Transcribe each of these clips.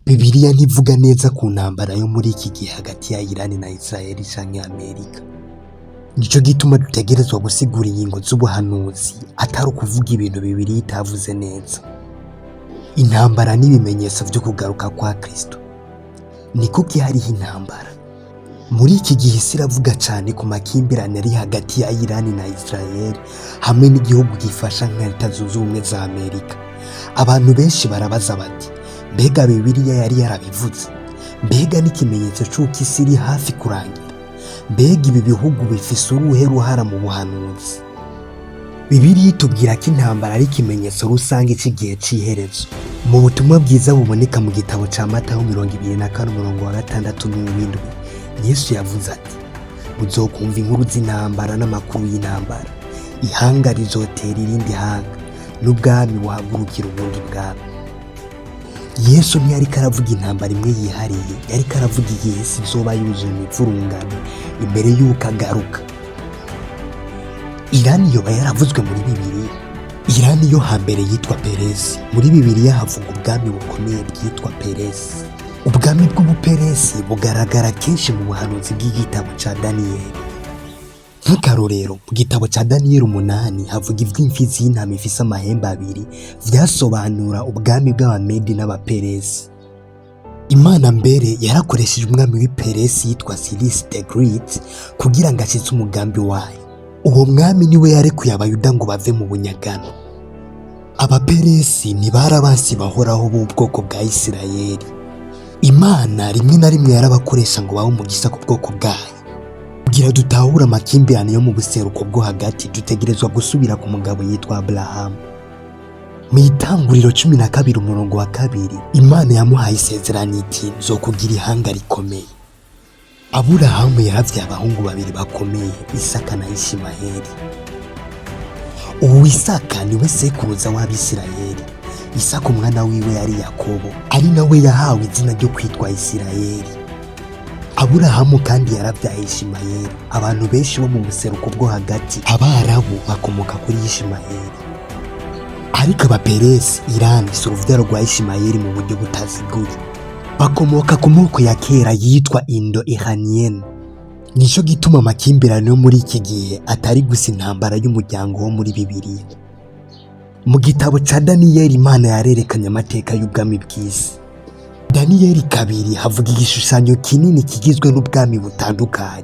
Bibiliya ntivuga neza ku ntambara yo muri iki gihe hagati ya Irani na Israeli canke Amerika. Nico gituma dutegerezwa gusigura ingingo z'ubuhanuzi atari ukuvuga ibintu Bibiliya itavuze neza. Intambara n'ibimenyetso vyo kugaruka kwa Kristo. Ni kuki hariho intambara? Muri iki gihe isi iravuga cane ku makimbirane ari hagati ya Irani na Israeli hamwe n'igihugu gifasha nka Leta Zunze Ubumwe za Amerika. Abantu benshi barabaza bati, mbega Bibiliya yari yarabivuze? Mbega n'ikimenyetso c'uko isi iri hafi kurangira? Mbega ibi bihugu bifise uruhe ruhara mu buhanuzi? Bibiliya itubwira ko intambara ari ikimenyetso rusange c'igihe c'iherezo. Mu butumwa bwiza buboneka mu gitabo ca Matayo 24:6-7, Yesu yavuze ati, muzokumva inkuru z'intambara n'amakuru y'intambara. Ihanga rizotera irindi hanga, n'ubwami buhagurukira ubundi bwami. Yesu ntiyariko aravuga intambara imwe yihariye, yariko aravuga igihe isi izoba yuzuye imivurungano imbere y'uko agaruka. Irani yoba yaravuzwe muri Bibiliya. Irani yo hambere yitwa Peresi. Muri Bibiliya havuga ubwami bukomeye bwitwa Peresi. Ubwami bw'Ubuperesi bugaragara kenshi mu buhanuzi bw'igitabo ca Daniyeli. Nk'akarorero, mu gitabo ca Daniyeli 8 havuga ivy'imfizi y'intama ifise amahembe abiri vyasobanura ubwami bw'Abamedi n'Abaperesi. Imana mbere yarakoresheje umwami w'Iperesi yitwa Cyrus the Great kugira ngo ashitse umugambi wayo. Uwo mwami niwe yarekuye Abayuda ngo bave mu bunyagano. Abaperesi ntibari abansi bahoraho b'ubwoko bwa Isirayeli. Imana rimwe na rimwe yarabakoresha ngo babe umugisha ku bwoko bwayo. Kugira dutahura amakimbirane yo mu buseruko bwo hagati, dutegerezwa gusubira ku mugabo yitwa Aburahamu. Mu Itanguriro 12:2, Imana yamuhaye isezerano iti, nzokugira ihanga rikomeye. Aburahamu yaravye abahungu babiri bakomeye, Isaka na Ishimayeli. Uwo Isaka niwe sekuruza w'Abisirayeli. Isaka umwana wiwe yari Yakobo, ari nawe yahawe izina ryo kwitwa Isirayeli. Aburahamu kandi yaravyaye Ishimayeli. Abantu benshi bo mu buseruko bwo hagati, Abarabu, bakomoka kuri Ishimayeli. Ariko Abaperesi, Irani, si uruvyaro rwa Ishimayeli mu buryo butaziguye. Bakomoka ku moko ya kera yitwa Indo-Iranienne. Nico gituma amakimbirane yo muri iki gihe atari gusa intambara y'umuryango wo muri Bibiliya. Mu gitabo ca Daniyeli, Imana yarerekanye amateka y'ubwami bw'isi. Daniyeli 2 havuga igishushanyo kinini kigizwe n'ubwami butandukanye.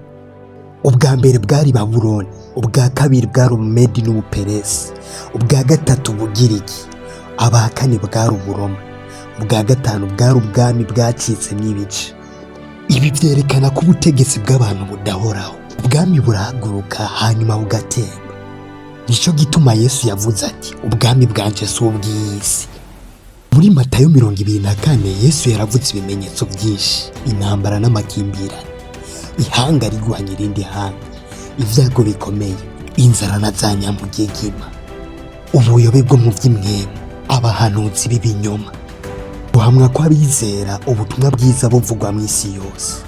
Ubwa mbere bwari Babuloni, ubwa kabiri bwari Ubumedi n'Ubuperesi, ubwa gatatu Ubugiriki, aba kane bwari Uburoma, ubwa gatanu bwari ubwami bwacitsemwo ibice. Ibi vyerekana ko ubutegetsi bw'abantu budahoraho. Ubwami burahaguruka hanyuma bugatemba. Nico gituma Yesu yavuze ati, ubwami bwanje si ubw'isi. Muri Matayo 24, Yesu yaravuze ibimenyetso byinshi: intambara n'amakimbirane, ihanga rigwanya irindi hanga, ivyago bikomeye, inzara na za nyamugigima, ubuyobe bwo mu vy'imwemu, abahanuzi b'ibinyoma. Guhamwa kw'abizera ubutumwa bwiza buvugwa mw'isi yose.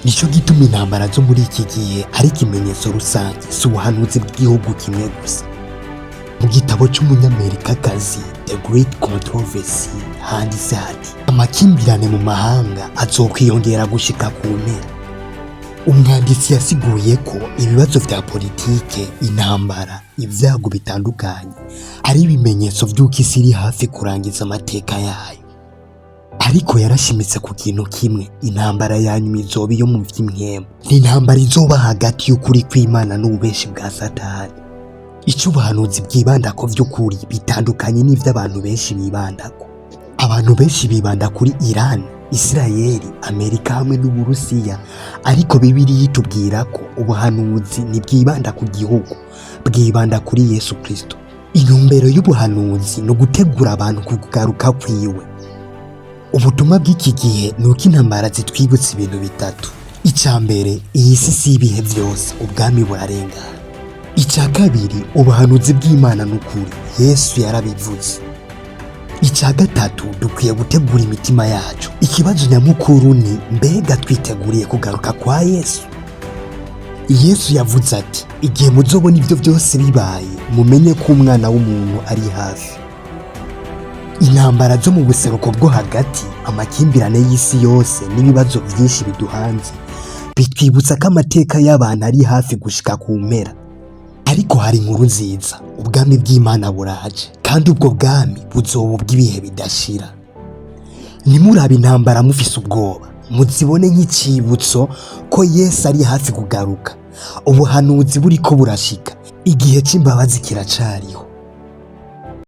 Nico gituma intambara zo muri iki gihe ari ikimenyetso rusange, si ubuhanuzi bw'igihugu kimwe gusa. Mu gitabo c'umunyamerikakazi The Great Controversy handitse hati, amakimbirane mu mahanga azokwiyongera gushika ku mpera. Umwanditsi yasiguye ko ibibazo vya politike, intambara, ivyago bitandukanye ari ibimenyetso vy'uko isi iri hafi kurangiza amateka yayo. Ariko yarashimitse ku kintu kimwe: intambara ya nyuma izoba iyo mu vy'imwemu. Ni intambara izoba hagati y'ukuri kw'Imana n'ububeshi bwa Satani. Ico ubuhanuzi bwibandako vy'ukuri bitandukanye n'ivyo abantu benshi bibandako. Abantu benshi bibanda kuri Irani, Isirayeli, Amerika hamwe n'Uburusiya, ariko Bibiliya itubwira ko ubuhanuzi ntibwibanda ku gihugu, bwibanda kuri Yesu Kristo. Intumbero y'ubuhanuzi ni ugutegura abantu ku kugaruka kwiwe. Ubutumwa bw'iki gihe ni uko intambara zitwibutsa ibintu bitatu. Ica mbere, iyi si si ibihe vyose, ubwami burarengana. Ica kabiri, ubuhanuzi bw'Imana n'ukuri, Yesu yarabivuze. Ica gatatu, dukwiye gutegura imitima yacu. Ikibazo nyamukuru ni, mbega twiteguriye kugaruka kwa Yesu? Yesu yavuze ati, igihe muzobona ivyo vyose bibaye, mumenye ko Umwana w'umuntu ari hafi. intambara zo mu buseruko bwo hagati, amakimbirane y'isi yose n'ibibazo byinshi biduhanze bitwibutsa ko amateka y'abantu ari hafi gushika ku mpera. Ariko hari inkuru nziza, ubwami bw'Imana buraje kandi ubwo bwami buzoba ubw'ibihe bidashira. Nimurabe intambara mufise ubwoba, muzibone nk'icibutso ko Yesu ari hafi kugaruka. Ubuhanuzi buriko burashika, igihe c'imbabazi kiracariho.